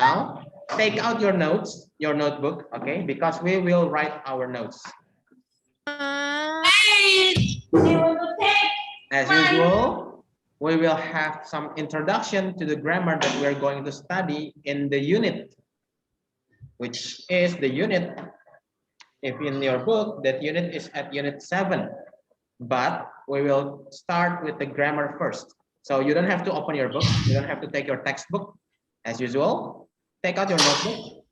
Now, take out your notes, your notebook, okay? Because we will write our notes. As usual, we will have some introduction to the grammar that we are going to study in the unit, which is the unit, if in your book, that unit is at unit 7. But we will start with the grammar first. So you don't have to open your book. You don't have to take your textbook. As usual, take out your notebook.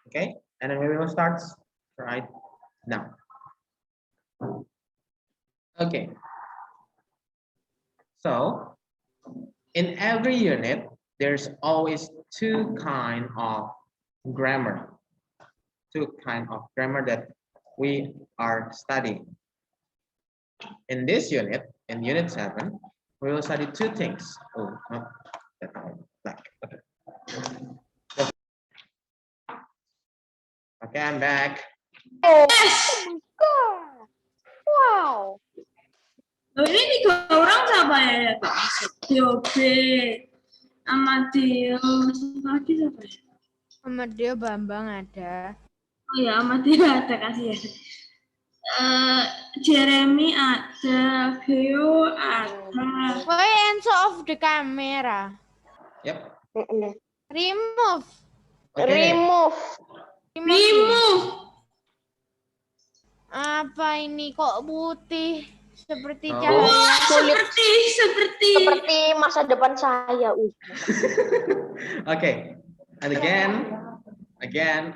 Okay, and then we will start right now. Okay. So in every unit, there's always two kinds of grammar. Two kinds of grammar that we are studying. In this unit, in unit 7, we will study two things. Oh, not that black. Okay. Okay, I'm back. Yes. Wow. Ini 3 orang siapa ya? Yobe, Amadeo, lagi siapa ya? Amadeo Bambang ada. Oh ya, Amadeo ada, kasih ya. Jeremy ada, Geo ada. Why answer off the camera? Yep. Remove. Okay. Remove. Apa ini kok putih seperti Oh. cahaya? Seperti masa depan saya. Okay. And again.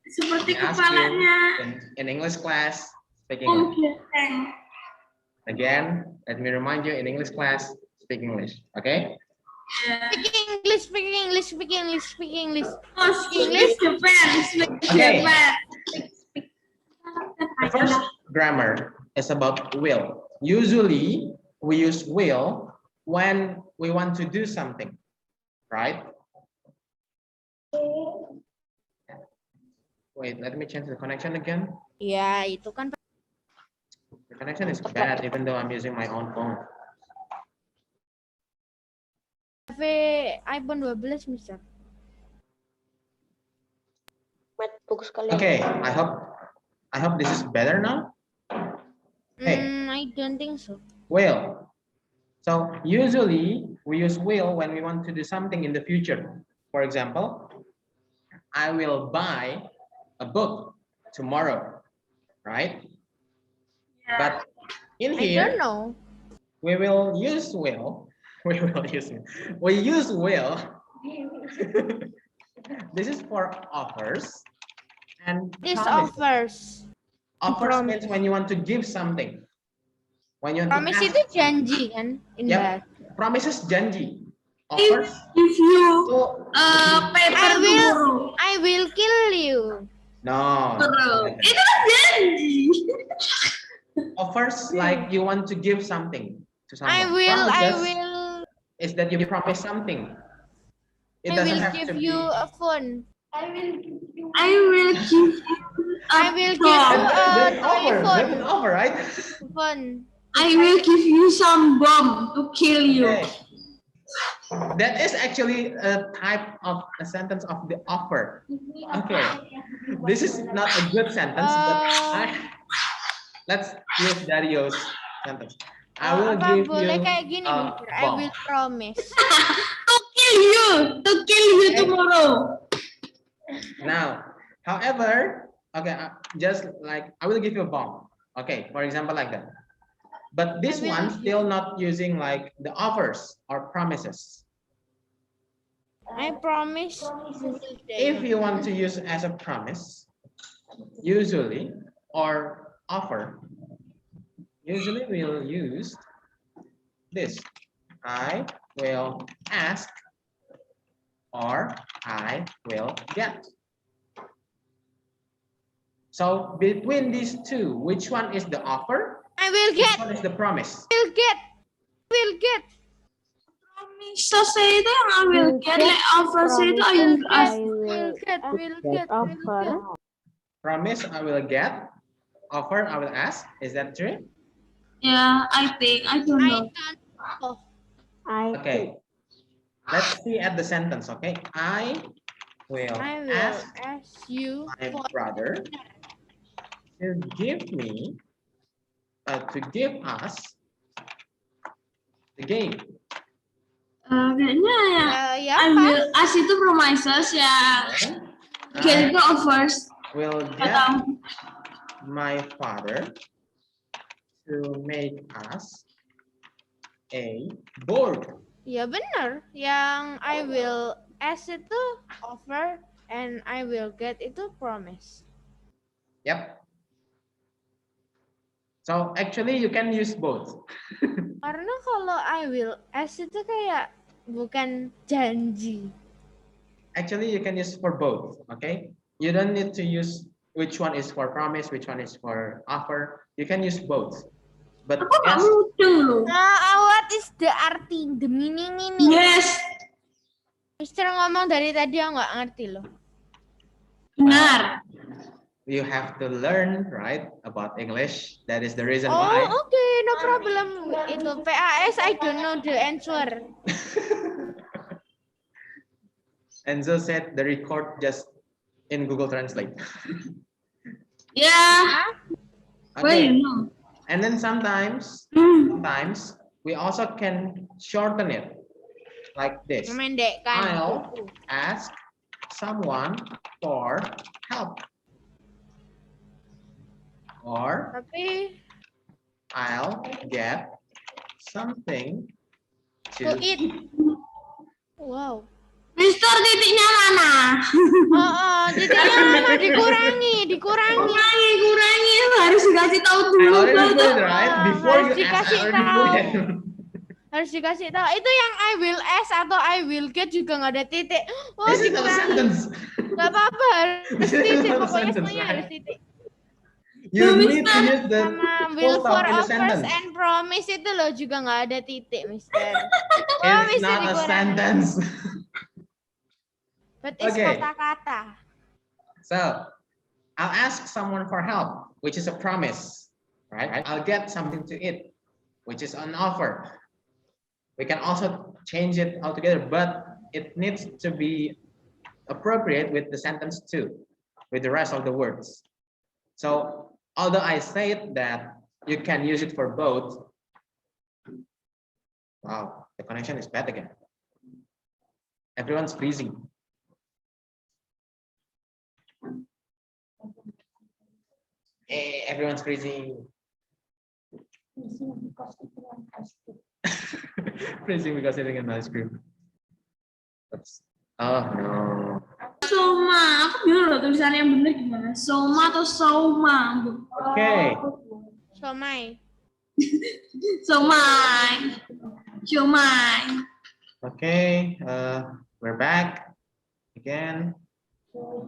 Seperti I ask kepalanya. you in English class, speaking Om English. Genteng. Again, let me remind you in English class, speak English. Okay? Speak English, speak English, speak English, speak English. Oh, English Japan. Okay. Japan. The first grammar is about will. Usually, we use will when we want to do something, right? Wait, let me change the connection again. Ya, itu kan The connection is bad even though I'm using my own phone. iPhone 12, Mister. Bagus sekali. Okay, I hope this is better now. Hey. I don't think so. Will. So usually we use will when we want to do something in the future. For example, I will buy a book tomorrow, right? Yeah. But in I don't here, know. we will use will. We use will. This is for offers and This promises. offers. Offers Promise. means when you want to give something. When you want Promise to ask, itu janji kan? In Yep. bahasa. Promises janji. Offers. If you So, paper tomorrow. I will kill you. no. Itu kan janji. Offers like you want to give something to someone. I will Is that you promise something. It doesn't have give to you be. a phone. I will give you a give dog. you That's offer. iPhone. That's an offer, right? Phone. I will give you some bomb to kill you. Okay. That is actually a type of a sentence of the offer. Okay. This is not a good sentence, but let's use Dario's sentence. I will Apa give boleh you kayak gini, a Mister? I bomb. will promise. To kill you tomorrow. Now, however, okay, just like I will give you a bomb. Okay, for example, like that. But this one still not using like the offers or promises. I promise. If you want to use as a promise, usually, or offer, usually we'll use this. I will ask or I will get. So between these two, which one is the offer? I will Which get. one is the promise? Will get. Promise say itu yang I will get, like offer say itu I will ask. Will get. Promise I will get. Offer I will ask. Is that true? Yeah, I think I don't know. Okay. Let's see at the sentence, okay? I will I will ask ask you my for brother to give us the game. Kayaknya ya. ya I pas. will ask itu promises ya. Get itu offers. Will Nggak get tahu. my father to make us a board. Ya benar. Yang I will ask itu offer and I will get itu promise. Yep. So actually you can use both. Karena kalau I will ask itu kayak bukan janji. Actually you can use for both, okay? You don't need to use which one is for promise, which one is for offer. You can use both. But Aku nggak yes, lucu loh. What is the arti, the meaning ini? Yes. Mister ngomong dari tadi aku nggak ngerti loh. Benar. you have to learn, right, about English. That is the reason Oh, why. okay, no problem. Itu PAS, I don't know the answer. Enzo said the record just in Google Translate. Yeah. Well, Okay. you know. And then sometimes we also can shorten it like this. Memendekkan. I'll ask someone for help. Or Tapi I'll get something to to eat. Wow. Mister titiknya mana? Titiknya mana? Dikurangi. Kurangi. Harus dikasih tahu I dulu. already put it right before harus you ask. I dikasih already put it. Harus dikasih tahu. Itu yang I will ask atau I will get juga nggak ada titik. Oh, This is not a dikurangi. sentence. Nggak apa-apa, harus This is titik. not a Pokoknya sentence, semuanya right? harus titik. You need to use the Sama full will for stop in the offers sentence. and promise itu loh juga nggak ada titik, Mister. It's not a sentence. But it's Okay. kata-kata. So I'll ask someone for help, which is a promise, right? I'll get something to eat, which is an offer. We can also change it altogether, but it needs to be appropriate with the sentence too, with the rest of the words. So although I said that you can use it for both, wow, the connection is bad again. Everyone's freezing. Hey, everyone's freezing. Freezing because eating an ice cream. That's, oh no. Soma. Aku bingung loh tulisannya yang benar gimana. Soma atau Soma? Okay. Somai. Somai. Okay. We're back again.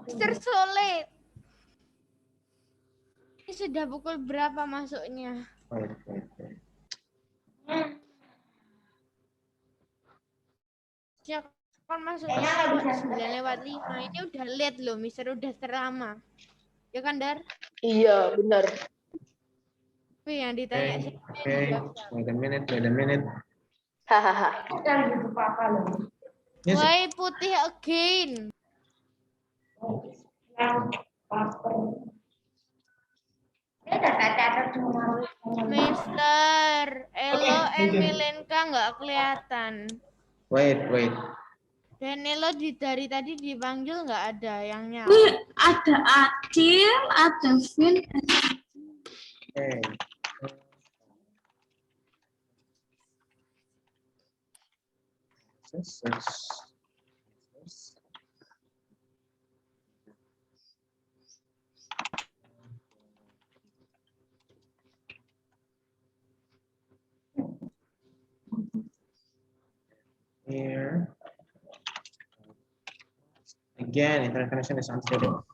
Mister Solid. Ini sudah pukul berapa masuknya? Wait. Ya kan masuknya 9:05. Ini udah late loh, Mister udah terlama. Ya kan, Dar? Iya, benar. Tapi yang ditanya Okay. Wait a minute. Hahaha. Yes. Why putih again? Mister, Elo and Milenka nggak kelihatan. Wait. Dan Elo dari tadi dipanggil nggak ada yang nyala. Ini ada Acil, ada Vin. Okay. Here. Again, internet connection is unstable.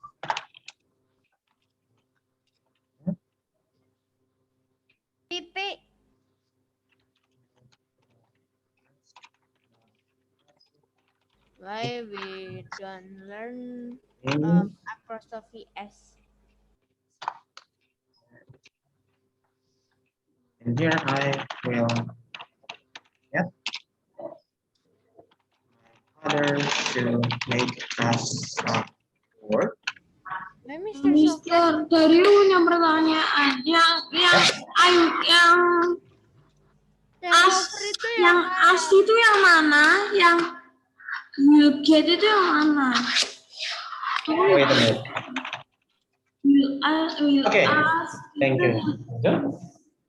Titik. Why we don't learn apostrophe S? And here I will get other to make us work. Nah, Mr. Sofyan, Mister, dari punya pertanyaan yang turnover itu yang as itu yang mana? Yang will get itu yang mana? Wait a minute. Will Okay. ask Thank you.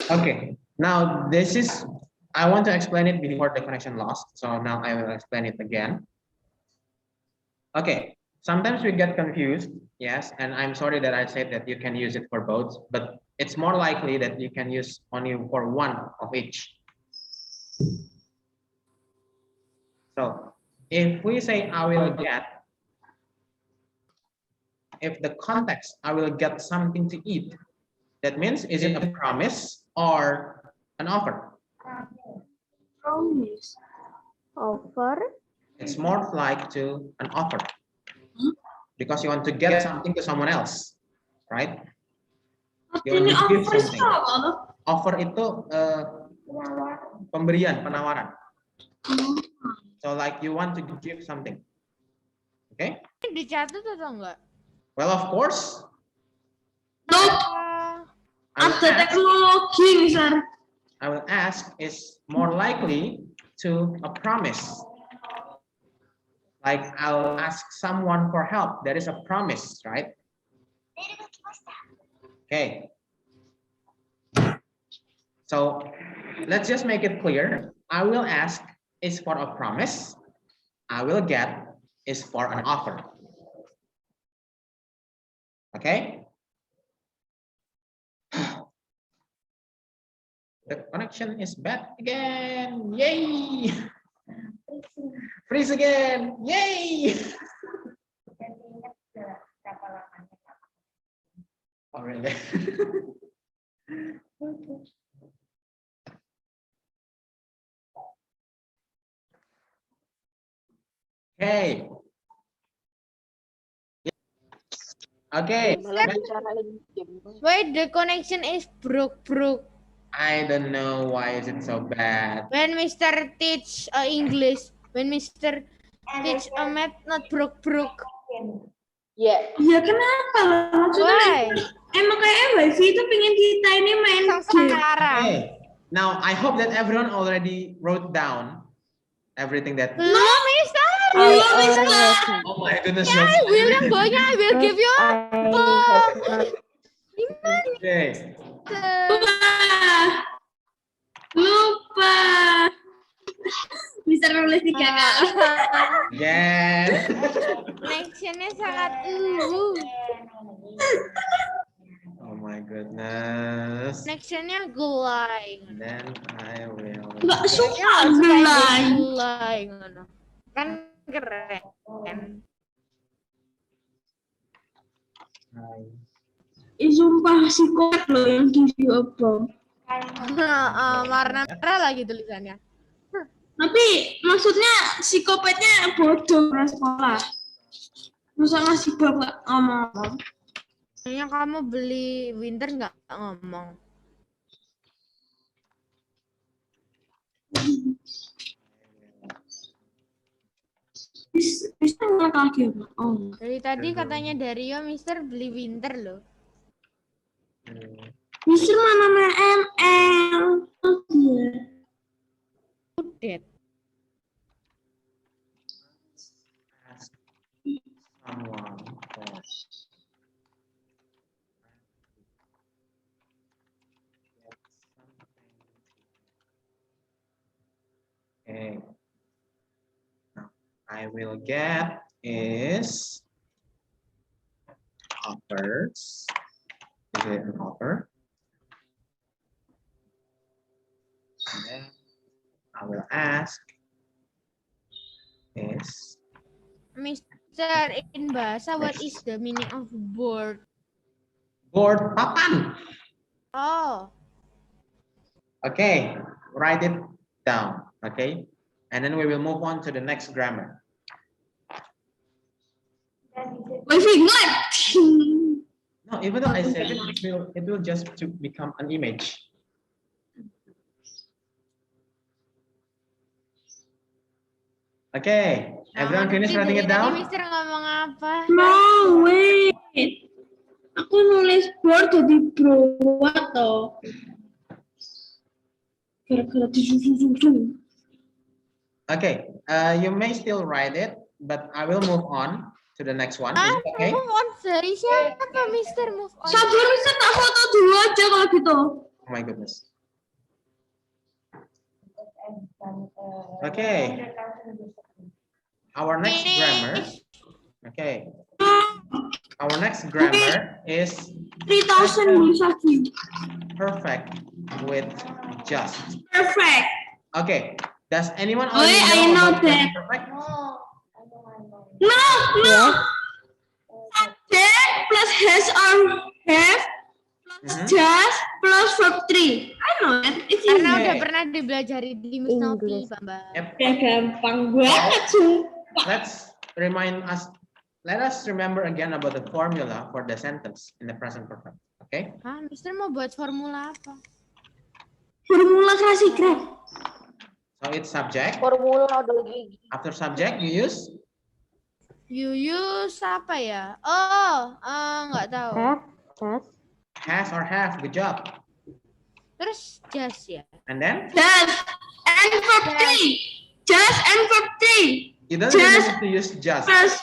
Okay. Now this is, I want to explain it before the connection lost. So now I will explain it again. Okay. Sometimes we get confused. Yes. And I'm sorry that I said that you can use it for both, but it's more likely that you can use only for one of each. So if we say I will get, if the context I will get something to eat, that means is it a promise or an offer? promise. Over. It's more like to an offer because you want to get something to someone else, right? You want Artinya to give offer itu something. apa? Offer itu pemberian, penawaran. So like you want to give something. Okay? dicatat atau enggak? Well, of course. Nope. I will Ada ask, teknologi, Mister. I will ask is more likely to a promise. Like I'll ask someone for help. That is a promise, right? Okay. So let's just make it clear. I will ask is for a promise. I will get is for an offer. Okay. The connection is bad again. Yay! Freeze again. Yay! Already. Okay. Okay. Malah bicarain game. Wait, the connection is broke. I don't know why is it so bad. When Mr. teach English, when Mr. teach a math, not broke. Ya. Ya kenapa? Maksudnya Why? emang kayak wifi itu pengen kita ini main game. Sengsara. Okay. Now I hope that everyone already wrote down everything that. Belum, Mister. Belum, Mister. Oh my goodness. I will yang banyak. I will give you a book. Okay. Lupa. Bisa nulis 3 kali. Again. Connectionnya sangat Oh my goodness. Connectionnya gelai. Then I will. Enggak suka Gelai. gelai. Kan keren. Sumpah si kot loh yang give you a bomb. Warna merah lagi tulisannya. Tapi maksudnya psikopatnya bodoh di sekolah. Masa ngasih bapak ngomong. Kayaknya kamu beli winter nggak ngomong. Bisa nggak kaget? Oh. Dari tadi katanya Dario Mister beli winter loh. Mister mana main ML? Oh iya. Udet. Ask someone for okay. Now, I will get is offers. Is it an offer? And then I will ask is Mister in bahasa, what is the meaning of board? board papan. Oh, Okay, write it down. Okay, and then we will move on to the next grammar. Wifi nggak? No, even though I said it, it will just to become an image. Okay, Everyone finish Ngerti writing dari it tadi down? Mister ngomong apa? No, wait. Aku nulis board jadi berat toh. Gara-gara disusun-susun. Okay, you may still write it, but I will move on to the next one. Is it okay? Move on dari siapa Mister move on? Sabar, bisa tak foto dulu aja kalau gitu. Oh my goodness. Okay. Our next grammar. Okay. Our next grammar is 3000 bisa sih. perfect with just. Perfect. Okay. Does anyone Oh, already I know about that. perfect? No, no. Subject plus has or have plus just plus verb 3. I know it. It's Karena easy. udah pernah dipelajari di Miss Novi, Bambang. Yep. Ya gampang banget sumpah. Let us remember again about the formula for the sentence in the present perfect. Okay. Hah, Mister mau buat formula apa? Formula klasik, Greg. So it's subject. Formula udah gigi. After subject you use You use apa ya? Oh, nggak tahu. has or have. Good job. Terus just ya. And then Just and verb 3. Just and verb 3. you don't even Just need to use just. plus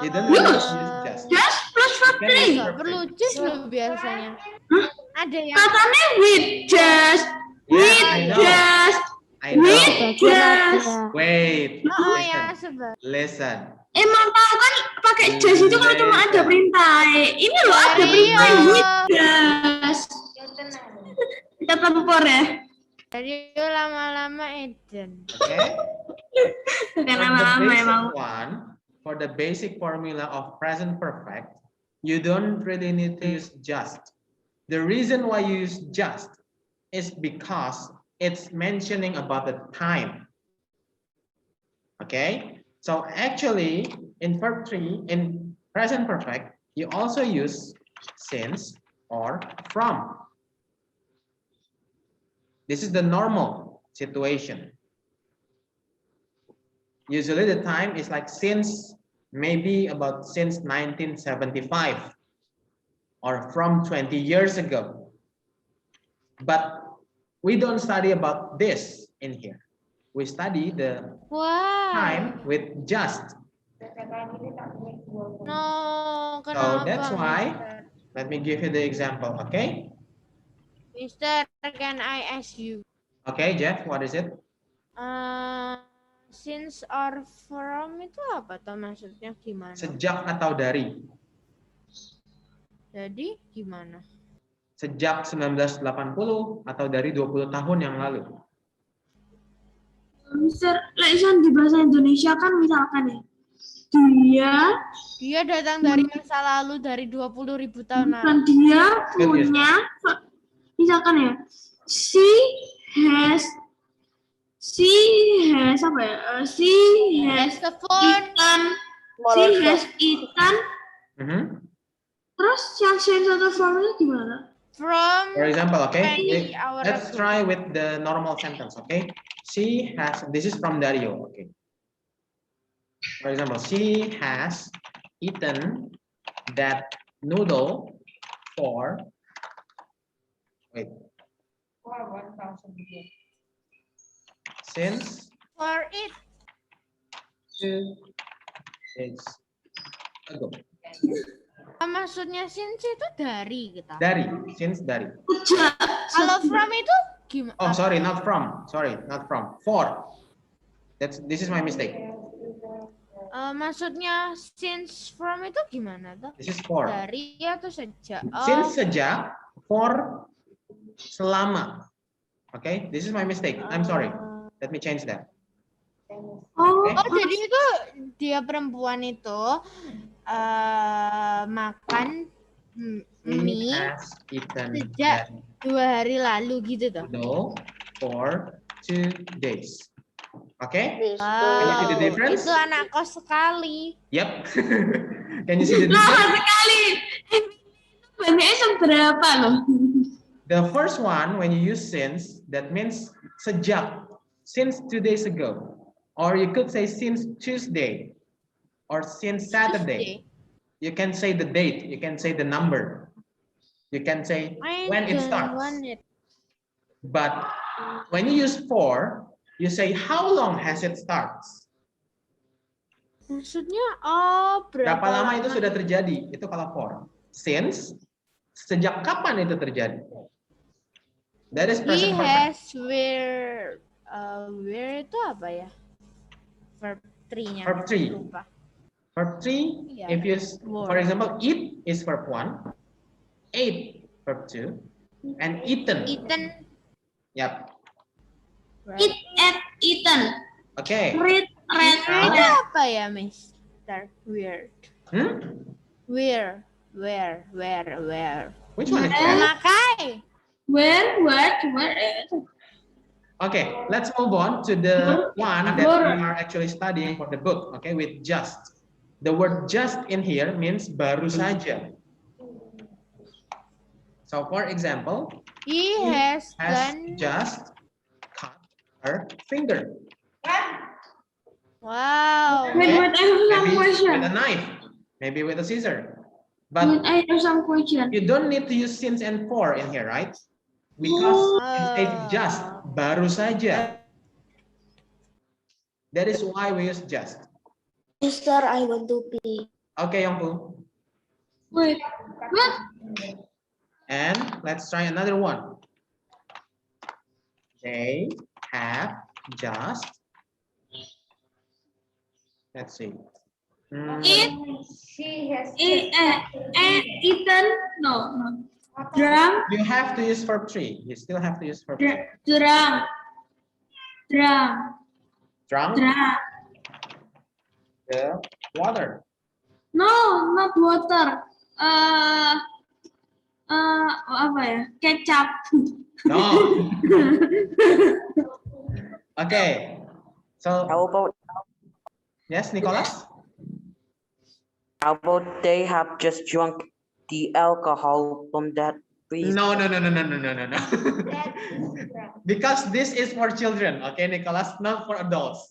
You don't need to Yes. use just. just plus verb You can use 3. Nggak perlu just loh biasanya. Hah? Ada yang Katanya with just. Yeah, With I know. just. I know. With just. Wait. oh ya Listen. sebab. Listen. Emang tahu kan pakai just itu kalau cuma ada perintah. Ini loh ada perintah with just. Kita tempor ya. Jadi lama-lama Eden. Okay. Bukan For the lama-lama basic emang. one, for the basic formula of present perfect, you don't really need to use just. The reason why you use just is because it's mentioning about the time. Okay, so actually in verb 3 in present perfect you also use since or from. This is the normal situation. Usually the time is like since, maybe about since 1975 or from 20 years ago. But we don't study about this in here. We study the Wah. time with just. No, So kenapa? that's why, let me give you the example, okay? Mister, can I ask you? Okay, Jeff, what is it? Since or from itu apa tuh maksudnya gimana? Sejak atau dari? Jadi gimana? Sejak 1980 atau dari 20 tahun yang lalu? Mister, Leisan di bahasa Indonesia kan misalkan ya, Dia datang dari masa lalu dari 20.000 tahun lalu. dan dia punya, misalkan ya, she has apa ya? She has The phone. eaten, she has eaten. Terus yang sense atau formnya gimana? From For example, okay, 20 hours let's ago. try with the normal sentence, okay? She has, this is from Dario, okay? For example, she has eaten that noodle for, wait, since For it. 2 days ago. Maksudnya since itu dari kita. Dari, since dari. Kalau from itu gimana? Oh, sorry, not from. Sorry, not from. For. This is my mistake. Maksudnya since from itu gimana tuh? This is for. Dari atau sejak? Since sejak, for selama. Okay, this is my mistake. I'm sorry. Let me change that. Oh, Okay. Oh, jadi itu dia perempuan itu makan He mie has eaten sejak that 2 hari lalu gitu tuh. noodle for 2 days. Okay? This Can you see the Wow, difference? itu anak kos sekali. Yep. Can you see the lama difference? sekali. Banyaknya seberapa loh? The first one, when you use since, that means sejak, since 2 days ago. Or you could say since Tuesday or since Saturday. You can say the date, you can say the number. You can say I when it don't starts. want it. But when you use for, you say how long has it starts. Maksudnya Berapa lama itu lama? sudah terjadi? Itu kalau for. Since, sejak kapan itu terjadi? That is He present perfect. has where itu apa ya? Verb 3-nya. Verb 3. Lupa. Verb 3, Yeah. if you, for Word. example, eat is verb 1, ate verb 2, and eaten. Eaten. Yep. Right. Eat, ate, eaten. Okay. Read, read, Now- Itu read. apa ya, Mister? Weird. Where? Which one is Eh? that? Memakai. Where, what, where. Okay, let's move on to the one that we are actually studying for the book, okay, with just. The word just in here means baru saja. So for example, He has has done. just cut her finger. Wow. Wait, Okay. wait, I have some Maybe question. with a knife, maybe with a scissor. Wait, But I have some question. you don't need to use since and for in here, right? Because it says just, baru saja. That is why we use just. Mister, I want to pee. Okay, Yongpu. Wait, what? And let's try another one. They have just. Let's see. Eaten? No. Drunk? You have to use verb 3. You still have to use verb 3. Drunk. Drunk the water. No, not water. Apa ya? Kecap. No. Okay. So How about yes, Nicholas. they have just drunk the alcohol from that freezer? No. Because this is for children, okay, Nicholas, not for adults.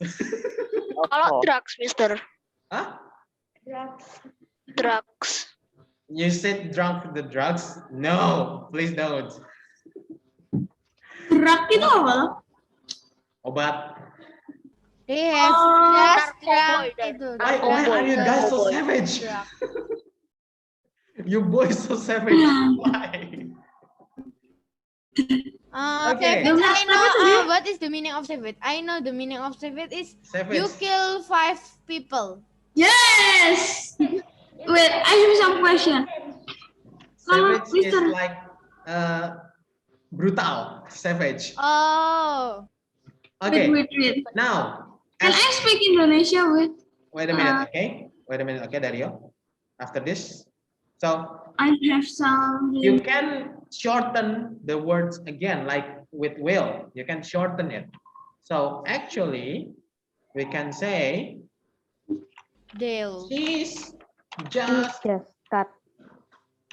Kalau drugs, Mister. Huh? Drugs. You said drunk the drugs? No, please don't. Drug itu apa? Obat. They have just Narkoboy, drunk itu. Why are you guys so savage? You boys so savage. Why? Okay. Savage, I know what is the meaning of savage. I know the meaning of savage is you Savage. kill 5 people. Yes. Wait, I have some question. Savage is Mister- like brutal, savage. Oh. Okay. Wait. Now, Can I speak Indonesia? wait a minute, okay? Wait a minute, okay, Dario. After this, so I have some. you can shorten the words again, like with will. You can shorten it. So actually, we can say Deal. she's just Just start.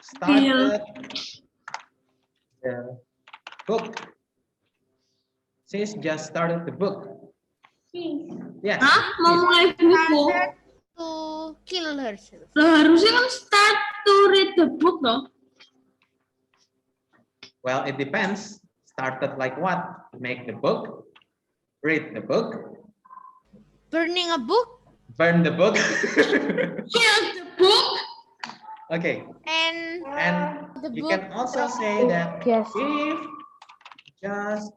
started the book. She's just started the book. Yes. Hah? Mau mulai buku? To kill herself. Loh, harusnya kan start to read the book dong. Well, it depends. Started like what? Make the book, read the book, Burning a book burn the book. Kill the book. Okay. and And the you book. can also say that Yes. if just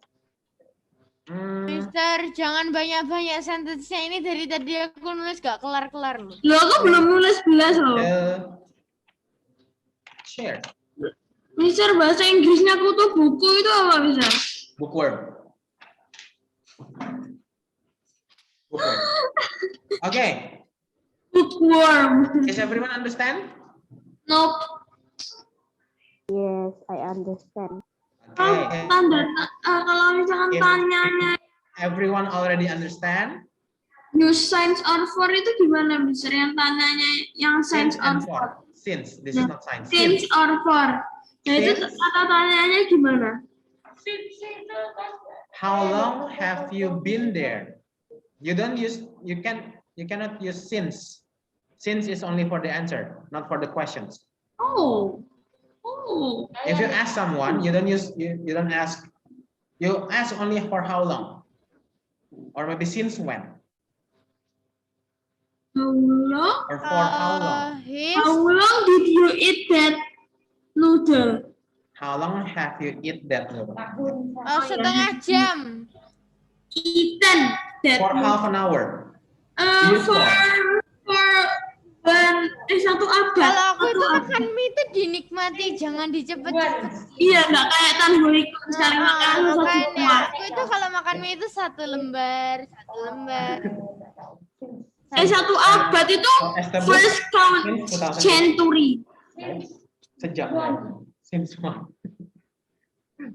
Mister, jangan banyak-banyak sentence-nya ini dari tadi aku nulis gak kelar-kelar loh. Loh, aku belum nulis belas loh. the chair, Mister, bahasa Inggrisnya kutu buku itu apa, Mister? bookworm. Bookworm. Okay. Bookworm. Does everyone understand? Nope. Yes, I understand. Kalau Okay. standar, kalau misalkan If- tanyanya Everyone already understand? use science or for itu gimana, Mister? Yang tanyanya yang science Since or and for. for. Since. This is not science. Since or for. Nah, itu Since. kata tanyanya gimana? How long have you been there? You cannot use since. Since is only for the answer, not for the questions. Oh. If you ask someone, you don't ask. You ask only for how long, or maybe since when, How long? or for how long. How long did you eat that noodle? How long have you eat that noodle? Setengah jam. Eaten that For noodle. half an hour. For satu abad. Kalau aku itu makan mie itu dinikmati, jangan dicepet-cepet. Iya, nggak kayak Tanhuriko sekali makan satu Makanya buah. aku itu kalau makan mie itu satu lembar. Satu abad itu first count century. Sejak since when?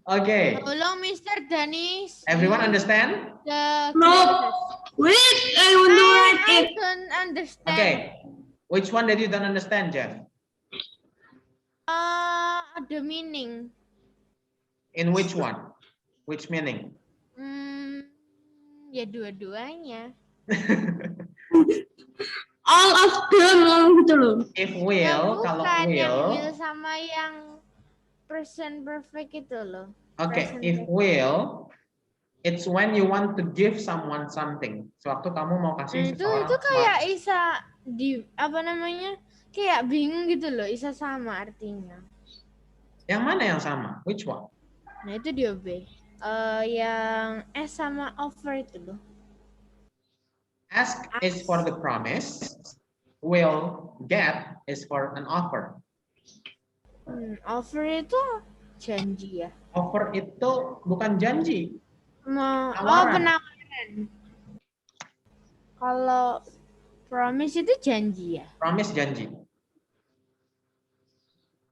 Okay. Tolong Mr. Danis. Everyone understand? The No. classes. Wait, I want to write I it. don't understand. Okay. Which one that you don't understand, Jeff? The meaning. Ya, In which one? Which meaning? Ya dua-duanya. All of them gitu loh. If will, kalau Bukan yang will. will sama yang present perfect itu loh. Okay, Present if perfect. will, it's when you want to give someone something. Sewaktu kamu mau kasih Itu seseorang kayak Isa di apa namanya? Kayak bingung gitu loh, Isa sama artinya. Yang mana yang sama? Which one? Nah itu dia B. Yang S sama offer itu loh. Ask is for the promise. Will, get is for an offer. Offer itu janji ya. Offer itu bukan janji. Tawaran. Penawaran. Kalau promise itu janji ya. Promise janji.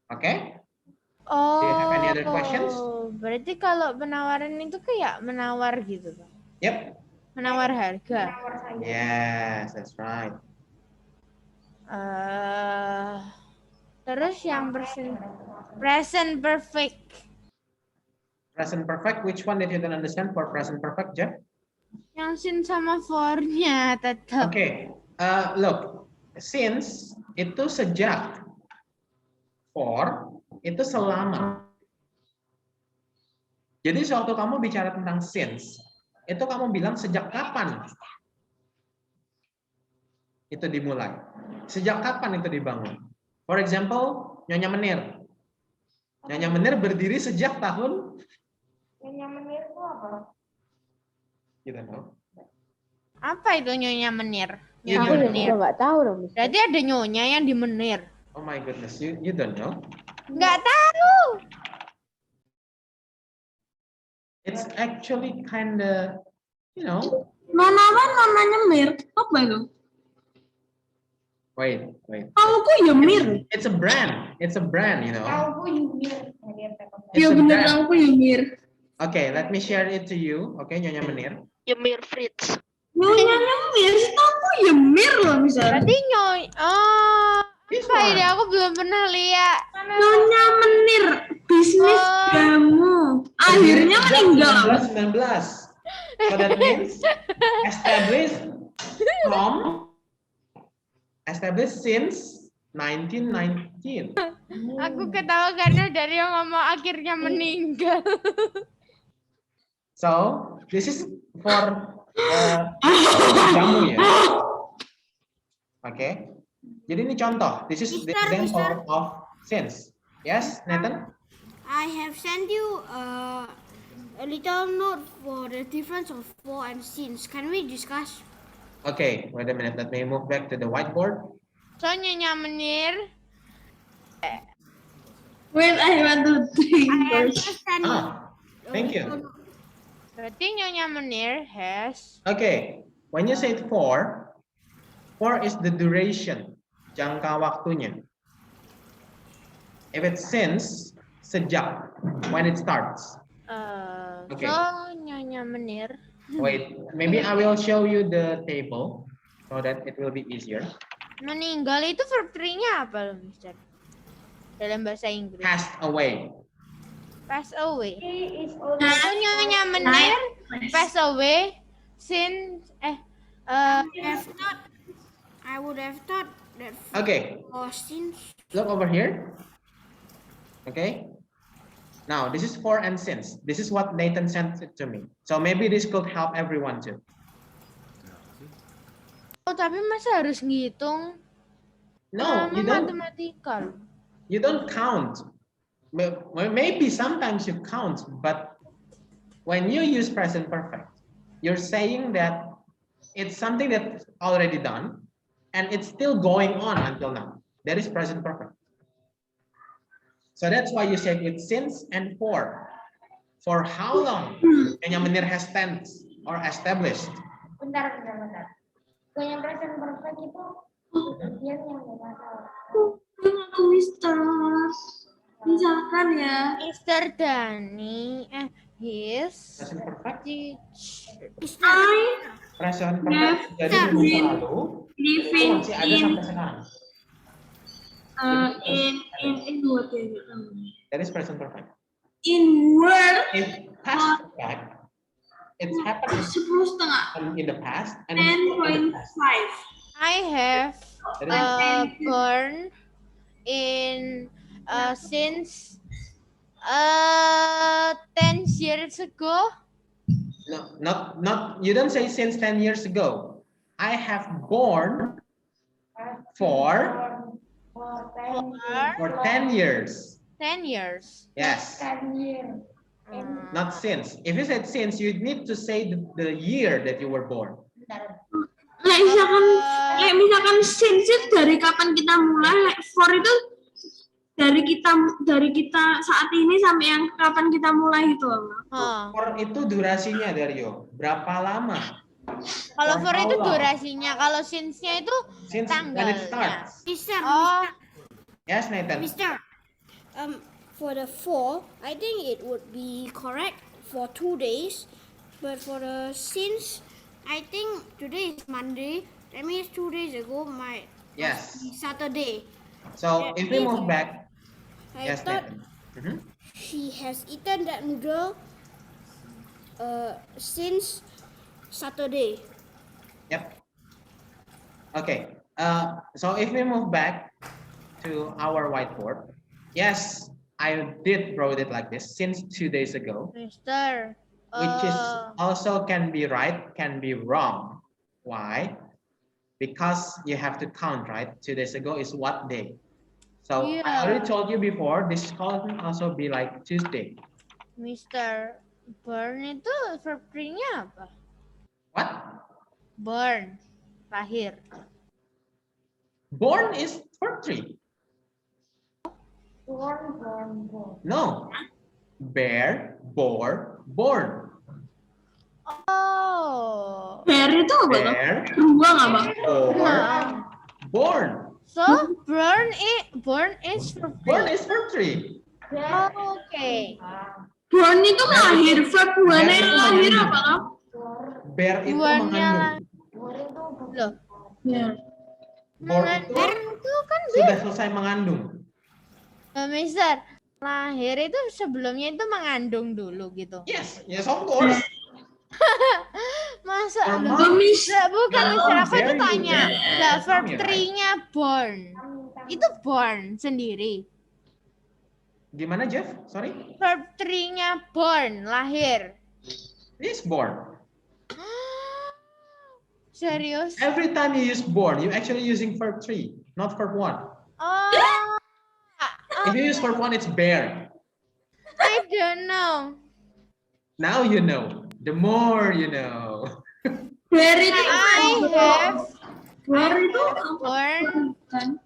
Okay? Oh. Do you have any other questions? Berarti kalau penawaran itu kayak menawar gitu kan? Yep. Menawar harga. Yes, that's right. Terus yang present perfect. Present perfect, which one did you don't understand for present perfect, Jeff? Yang sin sama for-nya tetap. Okay, look, since itu sejak, for itu selama. Jadi sewaktu kamu bicara tentang since, itu kamu bilang sejak kapan itu dimulai, sejak kapan itu dibangun. For example, Nyonya Menir. Nyonya Menir berdiri sejak tahun. Nyonya Menir itu apa? You don't know. Apa itu nyonya menir? You Nyonya don't know. menir. Nggak tahu dong. Miss. Berarti ada nyonya yang di menir. Oh my goodness, you don't know. Nggak tahu. It's actually kinda, you know. Nona kan namanya Mir. Apa itu? Wait. Kamu kok ya Mir? It's a brand. It's a brand, you know. Ya It's a bener, brand. aku ya Mir. Okay, let me share it to you. Okay, Nyonya Menir. Ymir Fritz. Nyonya Mir, aku ya Mir loh misalnya. Berarti nyonya. Oh, This apa ini? one. Aku belum pernah lihat. Nyonya Menir, bisnis jamu. Akhirnya meninggal. 1919. So that means established since 1919. Aku ketawa karena dari yang ngomong akhirnya meninggal. So this is for jamu ya. Okay. Jadi ini contoh. This is the example of since. Yes, Nathan. I have sent you a little note for the difference of for and since. Can we discuss? Okay, wait a minute. Let me move back to the whiteboard. So nyonya menir. Wait, I want to think I have first. just sent you. Thank you. Berarti nyonya menir has. Okay, when you say for is the duration, jangka waktunya. If it's since, sejak, when it starts. Okay. So nyonya menir. Wait, maybe I will show you the table so that it will be easier. Meninggal itu verb 3-nya apa loh, Mister? Dalam bahasa Inggris. Passed away. Pass away. So nyonya menir pass away since I would have thought that Okay, for since. look over here. Okay. Now, this is for and since. This is what Nathan sent it to me. So maybe this could help everyone too. Oh, tapi masa harus ngitung? No, you don't. Mathematical. You don't count. Maybe sometimes you count, but when you use present perfect, you're saying that it's something that's already done and it's still going on until now. That is present perfect. So that's why you say with since and for. For how long? Yang menir has tense or established. Bentar. Kalau yang present perfect itu kejadian yang nggak masalah. Mister. Misalkan ya. Mr. Dani, his Present perfect. teacher. Present perfect. Jadi di masa lalu itu Living masih ada sampai sekarang. in what is it? That is present perfect. In word In past perfect, it's happened 10,5. in the past and it's still in the past. 10.5. I have That is born in since 10 years ago. no, not. You don't say since 10 years ago. I have born for 10 years. 10 years. Yes, 10 years. not since. If you said since, you need to say the year that you were born. Misalkan since itu dari kapan kita mulai, like for itu dari kita saat ini sampai yang kapan kita mulai itu. For itu durasinya, Dario. Berapa lama? Kalau for how itu long? durasinya, kalau since-nya itu Since when it tanggalnya. starts. Mister, Yes, Nathan. Mister, for the 4, I think it would be correct for 2 days, but for the since, I think today is Monday. That means 2 days ago might Yes. be Saturday. So if we move back, I yes, thought Nathan. she has eaten that noodle since Saturday. Yep. Okay. So if we move back to our whiteboard, yes, I did wrote it like this since 2 days ago, Mister, which is also can be right, can be wrong. Why? Because you have to count, right? 2 days ago is what day? So I Yeah. already told you before, this can also be like Tuesday. Mister, burn itu verb 3-nya apa? What? Burn, lahir. Born is verb 3. Born. No. Bear, bore, born. Oh. Bear itu apa tuh? Bear, Beruang apa? bore, born. So born is verb 3. Born is verb 3. Oh, okay. Born itu lahir, verb buana yang lahir apa tuh? Bear itu Buannya mengandung. loh. Ya. Born itu Itu kan sudah selesai mengandung. Mister, lahir itu sebelumnya itu mengandung dulu gitu. Yes, yes of course. Masa Normal. loh? Nggak, bukan Normal, Mister, aku tuh very tanya. good. Lah verb Right. 3-nya born. Itu born sendiri. Gimana Jeff? Sorry? Verb 3-nya born, lahir. This born. Serius? Every time you use born, you're actually using verb 3, not verb 1. Oh, If you use verb 1, it's bear. I don't know. Now you know. The more you know. Bear itu I have Bear itu born kan?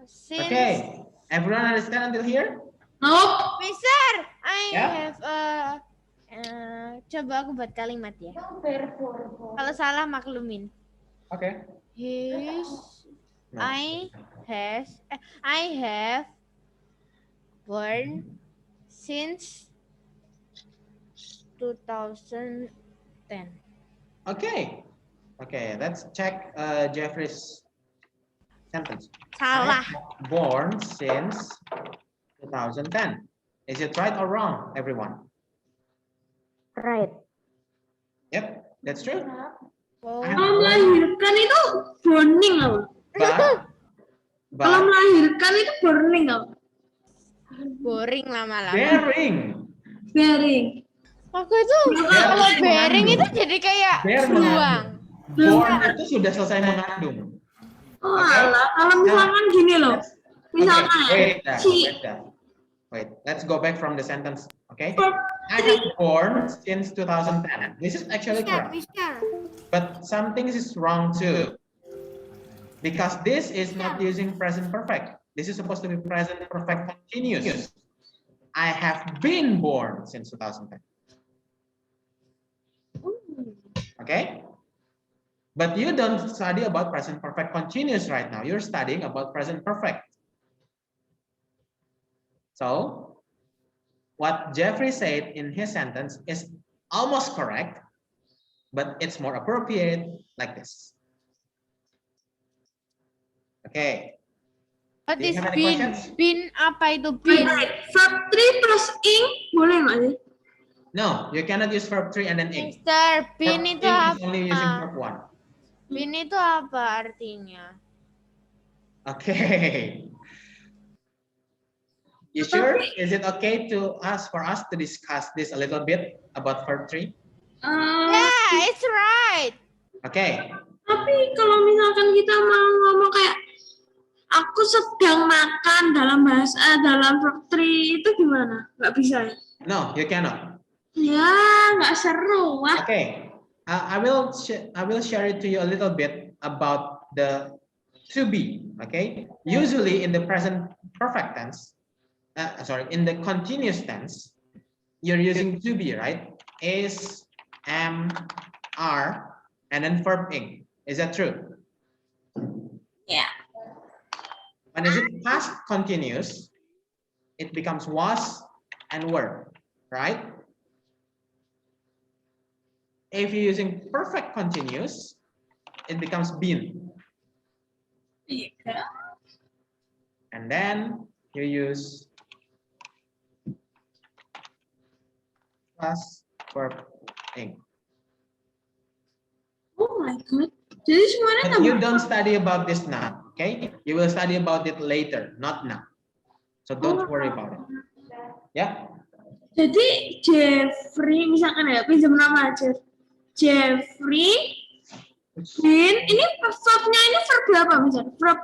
since Okay. Everyone understand until here? Nope. Mister, I Ya. have coba aku buat kalimat ya. Berborn. Kalau salah maklumin. Okay. His No. I have born since 2010. Okay. Okay, let's check Jeffrey's sentence. Salah. Born since 2010. Is it right or wrong, everyone? Right. Yep, that's true. Oh. I have Kalau born, melahirkan itu burning loh. Kalau but melahirkan itu burning loh. Boring lama-lama. bearing. Bearing. Aku itu Bear kalau itu bearing itu mengandung. jadi kayak Bear beruang. mengandung. Born itu sudah selesai mengandung. Oh alah, kalau misalkan gini loh. Misalkan Okay, si wait, let's go back from the sentence. Okay, verb I have born since 2010. This is actually Mister, correct, Mister. but something is wrong too, because this is not using present perfect. This is supposed to be present perfect continuous. I have been born since 2010. Okay, but you don't study about present perfect continuous right now. You're studying about present perfect. So, what Jeffrey said in his sentence is almost correct, but it's more appropriate like this. Okay. What Do you is have any bin? questions? Bin apa itu bin? verb 3 plus ing boleh nggak sih? No, you cannot use verb 3 and then ing. Mister, Verb bin itu ing is apa? only using verb 1. Bin itu apa artinya? Okay. You sure? Is it okay for us to discuss this a little bit about verb 3? Yeah, it's right. Okay. Tapi kalau misalkan kita mau ngomong kayak aku sedang makan dalam verb 3 itu gimana? Nggak bisa ya? No, you cannot. Ya, nggak seru. Wah. Okay. I will share it to you a little bit about the to be. Okay. Usually in the present perfect tense, in the continuous tense, you're using to be, right? Is, am, are, and then verb ing. Is that true? Yeah. When is it past continuous, it becomes was and were, right? If you're using perfect continuous, it becomes been. Iya. And then you use plus verb ing. Oh my god. Jadi semuanya But you don't study about this now, okay? You will study about it later, not now. So don't worry about it. Ya? Jadi Jeffrey misalkan ya pinjam nama Jeffrey bin ini verbnya ini verb apa misalnya? Verb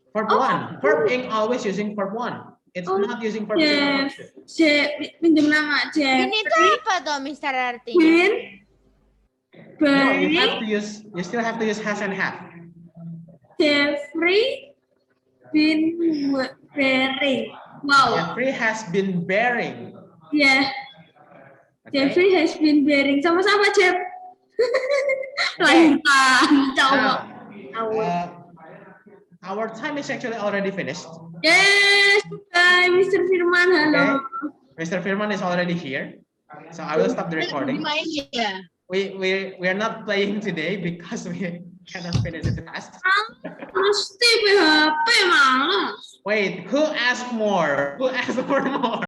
Verb one. Verb ing always using verb one. It's not using verb two. Pinjam nama Bin itu Jeffrey apa tuh, Mister artinya? bin No, you bearing still have to use has and have. Jeffrey bin bearing. Wow. Jeffrey has been bearing. Ya. Okay? Jeffrey has been bearing sama-sama Jeff. Lahirkan cowok. Our time is actually already finished. Yes, bye, Mr. Firman. Halo. Okay. Mr. Firman is already here, so I will stop the recording. We are not playing today because we cannot finish it fast. Mesti PHP malas. Wait, who asked more? Who asked for more?